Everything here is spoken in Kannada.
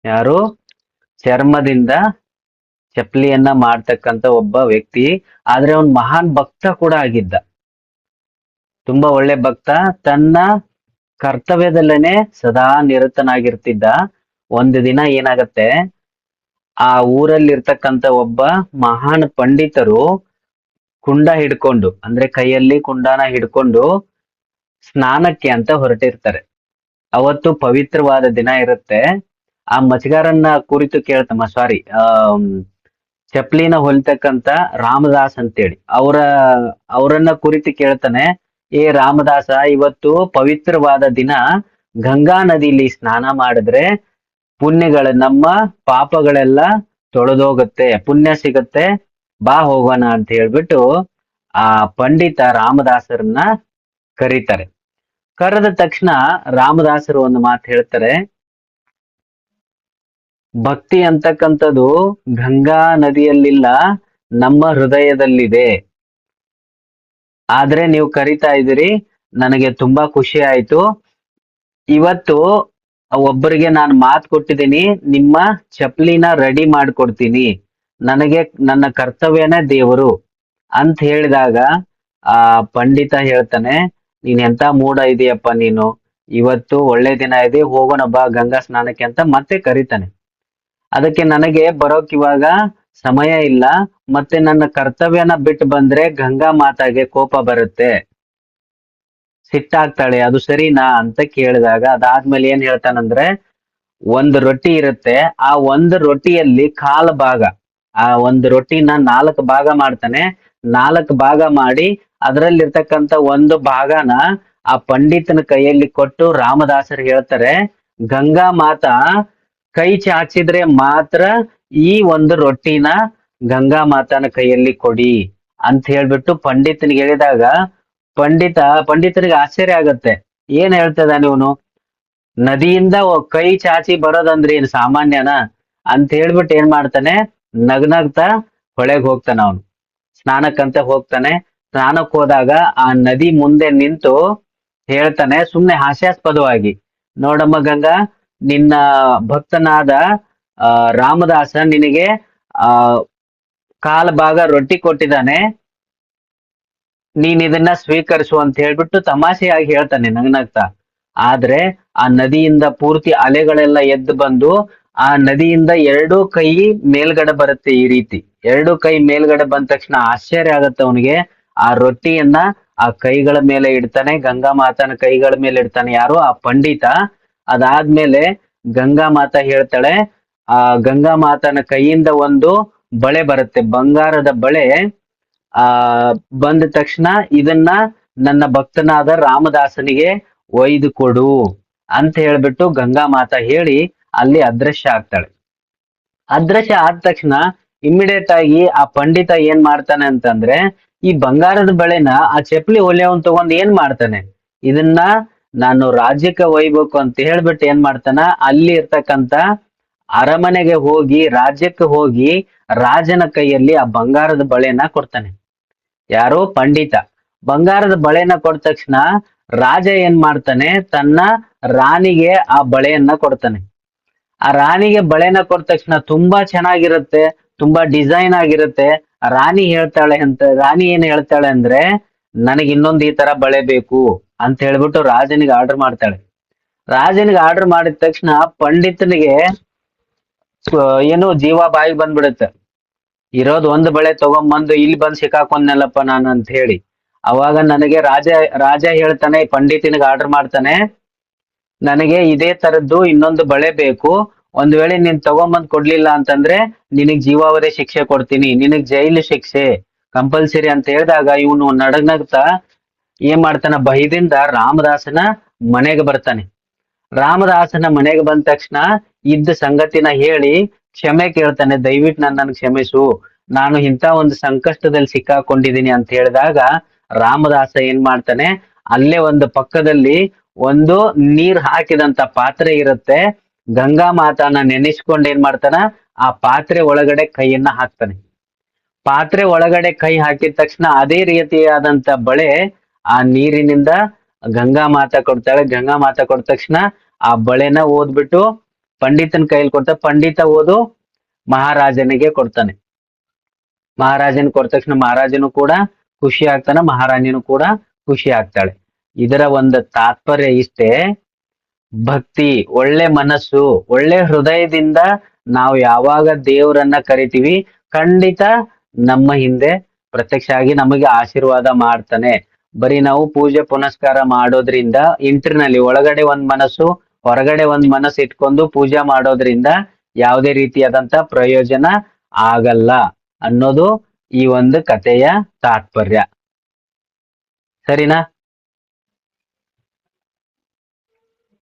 ಯಾರು? ಚರ್ಮದಿಂದ ಚಪ್ಪಲಿಯನ್ನ ಮಾಡ್ತಕ್ಕಂತ ಒಬ್ಬ ವ್ಯಕ್ತಿ. ಆದ್ರೆ ಅವನ್ ಮಹಾನ್ ಭಕ್ತ ಕೂಡ ಆಗಿದ್ದ, ತುಂಬಾ ಒಳ್ಳೆ ಭಕ್ತ. ತನ್ನ ಕರ್ತವ್ಯದಲ್ಲೇನೆ ಸದಾ ನಿರತನಾಗಿರ್ತಿದ್ದ. ಒಂದು ದಿನ ಏನಾಗತ್ತೆ, ಆ ಊರಲ್ಲಿರ್ತಕ್ಕಂತ ಒಬ್ಬ ಮಹಾನ್ ಪಂಡಿತರು ಕುಂಡ ಹಿಡ್ಕೊಂಡು, ಅಂದ್ರೆ ಕೈಯಲ್ಲಿ ಕುಂಡನ ಹಿಡ್ಕೊಂಡು ಸ್ನಾನಕ್ಕೆ ಅಂತ ಹೊರಟಿರ್ತಾರೆ. ಅವತ್ತು ಪವಿತ್ರವಾದ ದಿನ ಇರುತ್ತೆ. ಆ ಮಚಗಾರನ್ನ ಕುರಿತು ಕೇಳ್ತಮ್ಮ, ಸಾರಿ, ಚಪ್ಲಿನ ಹೊಲಿತಕ್ಕಂತ ರಾಮದಾಸ್ ಅಂತೇಳಿ ಅವರನ್ನ ಕುರಿತು ಕೇಳ್ತಾನೆ. ಏ ರಾಮದಾಸ, ಇವತ್ತು ಪವಿತ್ರವಾದ ದಿನ, ಗಂಗಾ ನದಿಲಿ ಸ್ನಾನ ಮಾಡಿದ್ರೆ ನಮ್ಮ ಪಾಪಗಳೆಲ್ಲ ತೊಳೆದೋಗುತ್ತೆ, ಪುಣ್ಯ ಸಿಗತ್ತೆ, ಬಾ ಹೋಗೋಣ ಅಂತ ಹೇಳ್ಬಿಟ್ಟು ಆ ಪಂಡಿತ ರಾಮದಾಸರನ್ನ ಕರೀತಾರೆ. ಕರೆದ ತಕ್ಷಣ ರಾಮದಾಸರು ಒಂದು ಮಾತು ಹೇಳ್ತಾರೆ, ಭಕ್ತಿ ಅಂತಕ್ಕಂಥದ್ದು ಗಂಗಾ ನದಿಯಲ್ಲಿಲ್ಲ, ನಮ್ಮ ಹೃದಯದಲ್ಲಿದೆ. ಆದ್ರೆ ನೀವು ಕರಿತಾ ಇದ್ದೀರಿ, ನನಗೆ ತುಂಬಾ ಖುಷಿ ಆಯ್ತು. ಇವತ್ತು ಒಬ್ಬರಿಗೆ ನಾನು ಮಾತು ಕೊಟ್ಟಿದ್ದೀನಿ, ನಿಮ್ಮ ಚಪ್ಲಿನ ರೆಡಿ ಮಾಡ್ಕೊಡ್ತೀನಿ, ನನಗೆ ನನ್ನ ಕರ್ತವ್ಯನೇ ದೇವರು ಅಂತ ಹೇಳಿದಾಗ ಆ ಪಂಡಿತ ಹೇಳ್ತಾನೆ, ನೀನ್ ಎಂತ ಮೂಡ ಇದೆಯಪ್ಪ ನೀನು, ಇವತ್ತು ಒಳ್ಳೆ ದಿನ ಇದೆ, ಹೋಗೋಣ ಬಾ ಗಂಗಾ ಸ್ನಾನಕ್ಕೆ ಅಂತ ಮತ್ತೆ ಕರೀತಾನೆ. ಅದಕ್ಕೆ ನನಗೆ ಬರೋಕ್ ಇವಾಗ ಸಮಯ ಇಲ್ಲ, ಮತ್ತೆ ನನ್ನ ಕರ್ತವ್ಯನ ಬಿಟ್ಟು ಬಂದ್ರೆ ಗಂಗಾ ಮಾತಾಗೆ ಕೋಪ ಬರುತ್ತೆ, ಸಿಟ್ಟಾಗ್ತಾಳೆ, ಅದು ಸರಿನಾ ಅಂತ ಕೇಳಿದಾಗ ಅದಾದ್ಮೇಲೆ ಏನ್ ಹೇಳ್ತಾನಂದ್ರೆ, ಒಂದು ರೊಟ್ಟಿ ಇರುತ್ತೆ, ಆ ಒಂದು ರೊಟ್ಟಿಯಲ್ಲಿ ಕಾಲು ಭಾಗ, ಆ ಒಂದು ರೊಟ್ಟಿನ 4 ಭಾಗ ಮಾಡ್ತಾನೆ. 4 ಭಾಗ ಮಾಡಿ ಅದರಲ್ಲಿರ್ತಕ್ಕಂಥ ಒಂದು ಭಾಗನ ಆ ಪಂಡಿತನ ಕೈಯಲ್ಲಿ ಕೊಟ್ಟು ರಾಮದಾಸರು ಹೇಳ್ತಾರೆ, ಗಂಗಾ ಮಾತಾ ಕೈ ಚಾಚಿದ್ರೆ ಮಾತ್ರ ಈ ಒಂದು ರೊಟ್ಟಿನ ಗಂಗಾ ಮಾತನ ಕೈಯಲ್ಲಿ ಕೊಡಿ ಅಂತ ಹೇಳ್ಬಿಟ್ಟು ಪಂಡಿತನಿಗೆ ಹೇಳಿದಾಗ ಪಂಡಿತನಿಗೆ ಆಶ್ಚರ್ಯ ಆಗತ್ತೆ. ಏನ್ ಹೇಳ್ತದ ಇವನು, ನದಿಯಿಂದ ಕೈ ಚಾಚಿ ಬರೋದಂದ್ರೆ ಏನ್ ಸಾಮಾನ್ಯನಾ ಅಂತ ಹೇಳ್ಬಿಟ್ಟು ಏನ್ ಮಾಡ್ತಾನೆ, ನಗ್ನಗ್ತಾ ಹೊಳೆಗ್ ಹೋಗ್ತಾನ. ಅವನು ಸ್ನಾನಕ್ಕಂತ ಹೋಗ್ತಾನೆ. ಸ್ನಾನಕ್ ಹೋದಾಗ ಆ ನದಿ ಮುಂದೆ ನಿಂತು ಹೇಳ್ತಾನೆ, ಸುಮ್ನೆ ಹಾಸ್ಯಾಸ್ಪದವಾಗಿ, ನೋಡಮ್ಮ ಗಂಗಾ, ನಿನ್ನ ಭಕ್ತನಾದ ರಾಮದಾಸ ನಿನಗೆ ಆ ಕಾಲ್ ಭಾಗ ರೊಟ್ಟಿ ಕೊಟ್ಟಿದ್ದಾನೆ, ನೀನ್ ಇದನ್ನ ಸ್ವೀಕರಿಸು ಅಂತ ಹೇಳ್ಬಿಟ್ಟು ತಮಾಷೆಯಾಗಿ ಹೇಳ್ತಾನೆ ನಗ್ನಗ್ತಾ. ಆದ್ರೆ ಆ ನದಿಯಿಂದ ಪೂರ್ತಿ ಅಲೆಗಳೆಲ್ಲ ಎದ್ದು ಬಂದು ಆ ನದಿಯಿಂದ 2 ಕೈ ಮೇಲ್ಗಡೆ ಬರುತ್ತೆ. ಈ ರೀತಿ 2 ಕೈ ಮೇಲ್ಗಡೆ ಬಂದ ತಕ್ಷಣ ಆಶ್ಚರ್ಯ ಆಗತ್ತೆ ಅವನಿಗೆ. ಆ ರೊಟ್ಟಿಯನ್ನ ಆ ಕೈಗಳ ಮೇಲೆ ಇಡ್ತಾನೆ, ಗಂಗಾ ಮಾತನ ಕೈಗಳ ಮೇಲೆ ಇಡ್ತಾನೆ. ಯಾರು? ಆ ಪಂಡಿತ. ಅದಾದ್ಮೇಲೆ ಗಂಗಾ ಮಾತಾ ಹೇಳ್ತಾಳೆ, ಆ ಗಂಗಾ ಮಾತನ ಕೈಯಿಂದ ಒಂದು ಬಳೆ ಬರುತ್ತೆ, ಬಂಗಾರದ ಬಳೆ. ಆ ಬಂದ ತಕ್ಷಣ ಇದನ್ನ ನನ್ನ ಭಕ್ತನಾದ ರಾಮದಾಸನಿಗೆ ಒಯ್ದು ಕೊಡು ಅಂತ ಹೇಳ್ಬಿಟ್ಟು ಗಂಗಾ ಮಾತಾ ಹೇಳಿ ಅಲ್ಲಿ ಅದೃಶ್ಯ ಆಗ್ತಾಳೆ. ಅದೃಶ್ಯ ಆದ ತಕ್ಷಣ ಇಮ್ಮಿಡಿಯೇಟ್ ಆಗಿ ಆ ಪಂಡಿತ ಏನ್ ಮಾಡ್ತಾನೆ ಅಂತಂದ್ರೆ, ಈ ಬಂಗಾರದ ಬಳೆನ ಆ ಚಪ್ಪಲಿ ಹೊಲಿಯವನ್ ತಗೊಂಡ್ ಏನ್ ಮಾಡ್ತಾನೆ, ಇದನ್ನ ನಾನು ರಾಜ್ಯಕ್ಕೆ ಒಯ್ಬೇಕು ಅಂತ ಹೇಳ್ಬಿಟ್ಟು ಏನ್ ಮಾಡ್ತಾನ, ಅಲ್ಲಿ ಇರ್ತಕ್ಕಂತ ಅರಮನೆಗೆ ಹೋಗಿ, ರಾಜ್ಯಕ್ಕೆ ಹೋಗಿ ರಾಜನ ಕೈಯಲ್ಲಿ ಆ ಬಂಗಾರದ ಬಳೆನ ಕೊಡ್ತಾನೆ. ಯಾರು? ಪಂಡಿತ. ಬಂಗಾರದ ಬಳೆನ ಕೊಟ್ಟ ತಕ್ಷಣ ರಾಜ ಏನ್ ಮಾಡ್ತಾನೆ, ತನ್ನ ರಾಣಿಗೆ ಆ ಬಳೆಯನ್ನ ಕೊಡ್ತಾನೆ. ಆ ರಾಣಿಗೆ ಬಳೆನ ಕೊಟ್ಟ ತಕ್ಷಣ ತುಂಬಾ ಚೆನ್ನಾಗಿರುತ್ತೆ, ತುಂಬಾ ಡಿಸೈನ್ ಆಗಿರುತ್ತೆ. ರಾಣಿ ಏನ್ ಹೇಳ್ತಾಳೆ ಅಂದ್ರೆ, ನನಗೆ ಇನ್ನೊಂದು ಈ ತರ ಬಳೆ ಬೇಕು ಅಂತ ಹೇಳ್ಬಿಟ್ಟು ರಾಜನಿಗೆ ಆರ್ಡರ್ ಮಾಡ್ತಾಳೆ. ರಾಜನಿಗೆ ಆರ್ಡರ್ ಮಾಡಿದ ತಕ್ಷಣ ಪಂಡಿತನಿಗೆ ಏನು ಜೀವ ಬಾಯಿಗೆ ಬಂದ್ಬಿಡುತ್ತೆ. ಇರೋದು ಒಂದು ಬಳೆ ತಗೊಂಬಂದು ಇಲ್ಲಿ ಬಂದು ಸಿಕ್ಕಾಕೊಂಡ್ನಲ್ಲಪ್ಪ ನಾನು ಅಂತ ಹೇಳಿ. ಅವಾಗ ನನಗೆ ರಾಜ ಹೇಳ್ತಾನೆ, ಪಂಡಿತನಿಗೆ ಆರ್ಡರ್ ಮಾಡ್ತಾನೆ, ನನಗೆ ಇದೇ ತರದ್ದು ಇನ್ನೊಂದು ಬಳೆ ಬೇಕು, ಒಂದ್ ವೇಳೆ ನೀನ್ ತಗೊಂಬಂದ್ ಕೊಡ್ಲಿಲ್ಲ ಅಂತಂದ್ರೆ ನಿನಗ್ ಜೀವಾವಧಿ ಶಿಕ್ಷೆ ಕೊಡ್ತೀನಿ, ನಿನಗ್ ಜೈಲು ಶಿಕ್ಷೆ ಕಂಪಲ್ಸರಿ ಅಂತ ಹೇಳಿದಾಗ ಇವನು ನಡಗ್ನಗ್ತಾ ಏನ್ ಮಾಡ್ತಾನ, ಭಯದಿಂದ ರಾಮದಾಸನ ಮನೆಗೆ ಬರ್ತಾನೆ. ರಾಮದಾಸನ ಮನೆಗೆ ಬಂದ ತಕ್ಷಣ ಇದ್ದ ಸಂಗತಿನ ಹೇಳಿ ಕ್ಷಮೆ ಕೇಳ್ತಾನೆ, ದಯವಿಟ್ಟು ನನ್ನನ್ನು ಕ್ಷಮಿಸು, ನಾನು ಇಂಥ ಒಂದು ಸಂಕಷ್ಟದಲ್ಲಿ ಸಿಕ್ಕಾಕೊಂಡಿದ್ದೀನಿ ಅಂತ ಹೇಳಿದಾಗ ರಾಮದಾಸ ಏನ್ ಮಾಡ್ತಾನೆ, ಅಲ್ಲೇ ಒಂದು ಪಕ್ಕದಲ್ಲಿ ಒಂದು ನೀರ್ ಹಾಕಿದಂತ ಪಾತ್ರೆ ಇರುತ್ತೆ, ಗಂಗಾ ಮಾತಾನ ನೆನೆಸ್ಕೊಂಡು ಏನ್ ಮಾಡ್ತಾನ, ಆ ಪಾತ್ರೆ ಒಳಗಡೆ ಕೈಯನ್ನ ಹಾಕ್ತಾನೆ. ಪಾತ್ರೆ ಒಳಗಡೆ ಕೈ ಹಾಕಿದ ತಕ್ಷಣ ಅದೇ ರೀತಿಯಾದಂತ ಬಳೆ ಆ ನೀರಿನಿಂದ ಗಂಗಾ ಮಾತಾ ಕೊಡ್ತಾಳೆ. ಗಂಗಾ ಮಾತಾ ಕೊಟ್ಟ ತಕ್ಷಣ ಆ ಬಳೆನ ಓದ್ಬಿಟ್ಟು ಪಂಡಿತನ ಕೈಯಲ್ಲಿ ಕೊಡ್ತಾನೆ. ಪಂಡಿತ ಓದು ಮಹಾರಾಜನಿಗೆ ಕೊಡ್ತಾನೆ. ಮಹಾರಾಜನ್ ಕೊಟ್ಟ ತಕ್ಷಣ ಮಹಾರಾಜನು ಕೂಡ ಖುಷಿ ಆಗ್ತಾನೆ, ಮಹಾರಾಣಿನೂ ಕೂಡ ಖುಷಿ ಆಗ್ತಾಳೆ. ಇದರ ಒಂದು ತಾತ್ಪರ್ಯ ಇಷ್ಟೇ, ಭಕ್ತಿ, ಒಳ್ಳೆ ಮನಸ್ಸು, ಒಳ್ಳೆ ಹೃದಯದಿಂದ ನಾವು ಯಾವಾಗ ದೇವರನ್ನ ಕರಿತೀವಿ, ಖಂಡಿತ ನಮ್ಮ ಹಿಂದೆ ಪ್ರತ್ಯಕ್ಷ ಆಗಿ ನಮಗೆ ಆಶೀರ್ವಾದ ಮಾಡ್ತಾನೆ. ಬರೀ ನಾವು ಪೂಜೆ ಪುನಸ್ಕಾರ ಮಾಡೋದ್ರಿಂದ, ಇಂಟರ್ನಲ್ಲಿ ಒಳಗಡೆ ಒಂದ್ ಮನಸ್ಸು ಹೊರಗಡೆ ಒಂದ್ ಮನಸ್ಸು ಇಟ್ಕೊಂಡು ಪೂಜೆ ಮಾಡೋದ್ರಿಂದ ಯಾವುದೇ ರೀತಿಯಾದಂತ ಪ್ರಯೋಜನ ಆಗಲ್ಲ ಅನ್ನೋದು ಈ ಒಂದು ಕಥೆಯ ತಾತ್ಪರ್ಯ. ಸರಿನಾ?